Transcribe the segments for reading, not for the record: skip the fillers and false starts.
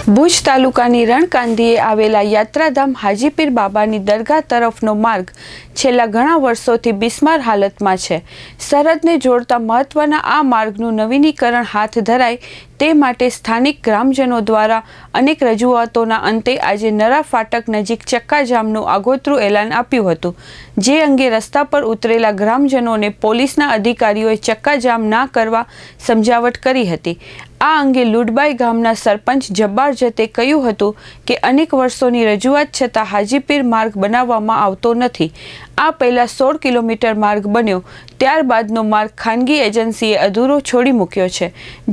ભુજ તાલુકાની રણકાંધીએ આવેલા યાત્રાધામ હાજીપીર બાબાની દરગાહ તરફનો માર્ગ છેલ્લા ઘણા વર્ષોથી બિસ્માર હાલતમાં છે। સરહદને જોડતા મહત્વના આ માર્ગનું નવીનીકરણ હાથ ધરાય તે માટે સ્થાનિક ગ્રામજનો દ્વારા અનેક રજૂઆતોના અંતે આજે નરા ફાટક નજીક ચક્કાજામનું આગોતરું એલાન આપ્યું હતું, જે અંગે રસ્તા પર ઉતરેલા ગ્રામજનોને પોલીસના અધિકારીઓએ ચક્કાજામ ના કરવા સમજાવટ કરી હતી। આ અંગે લુડબાઈ ગામના સરપંચ જબ્બાર જતે કહ્યું હતું કે અનેક વર્ષોની રજૂઆત છતાં હાજીપીર માર્ગ બનાવવામાં આવતો નથી। આ પહેલા 16 કિલોમીટર માર્ગ બન્યો, ત્યારબાદનો માર્ગ ખાનગી એજન્સીએ અધૂરો છોડી મૂક્યો છે,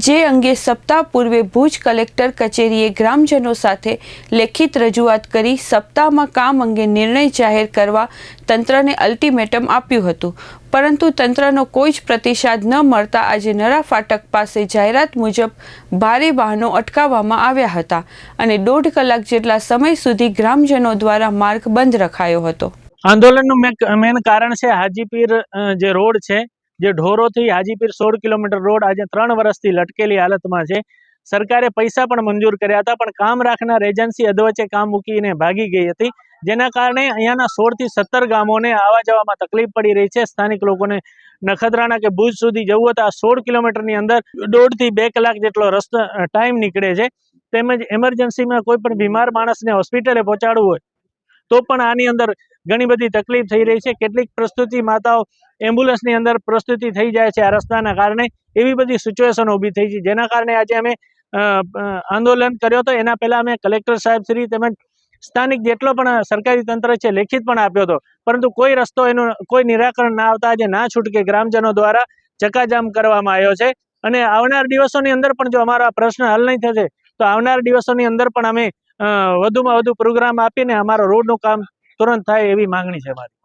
જે અંગે સપ્તાહ પૂર્વે ભુજ કલેક્ટર કચેરીએ ગ્રામજનો સાથે લેખિત રજૂઆત કરી સપ્તાહમાં કામ અંગે નિર્ણય જાહેર કરવા તંત્રને અલ્ટિમેટમ આપ્યું હતું, પરંતુ તંત્રનો કોઈ જ પ્રતિસાદ ન મળતા આજે નરા ફાટક પાસે જાહેરાત મુજબ ભારે વાહનો અટકાવવામાં આવ્યા હતા અને 1.5 કલાક જેટલા સમય સુધી ગ્રામજનો દ્વારા માર્ગ બંધ રખાયો હતો। આંદોલનનું મેન કારણ છે હાજીપીર જે રોડ છે, જે ઢોરોથી હાજીપીર 16 કિલોમીટર રોડ આજે 3 વર્ષથી લટકેલી હાલતમાં છે। સરકારે પૈસા પણ મંજૂર કર્યા હતા, પણ કામ રાખનાર એજન્સી અધવચ્ચે કામ મૂકીને ભાગી ગઈ હતી, જેના કારણે અહીંયાના 16 થી 17 ગામોને આવવા જવામાં તકલીફ પડી રહી છે। સ્થાનિક લોકોને નખત્રાણા કે ભુજ સુધી જવું હોય તો આ 16 કિલોમીટરની અંદર 1.5 થી 2 કલાક જેટલો રસ્તો ટાઈમ નીકળે છે। તેમજ એમરજન્સીમાં કોઈ પણ બીમાર માણસને હોસ્પિટલે પહોંચાડવું હોય તો પણ આની અંદર ઘણી બધી તકલીફ થઈ રહી છે। કેટલીક પ્રસ્તુતિ માતાઓ એમ્બ્યુલન્સની અંદર પ્રસ્તુતિ થઈ જાય છે આ રસ્તાના કારણે, એવી બધી સિચ્યુએશન ઊભી થઈ છે, જેના કારણે આજે અમે આંદોલન કર્યો હતો। એના પહેલા અમે કલેક્ટર સાહેબ શ્રી તેમજ સ્થાનિક જેટલો પણ સરકારી તંત્ર છે લેખિત પણ આપ્યો હતો, પરંતુ કોઈ રસ્તો એનું કોઈ નિરાકરણ ના આવતા આજે ના છૂટકે ગ્રામજનો દ્વારા ચક્કાજામ કરવામાં આવ્યો છે। અને આવનાર દિવસોની અંદર પણ જો અમારો પ્રશ્ન હલ નહીં થશે તો આવનાર દિવસોની અંદર પણ અમે વધુમાં વધુ પ્રોગ્રામ આપીને અમારો રોડનું કામ તુરંત થાય એવી માંગણી છે મારી।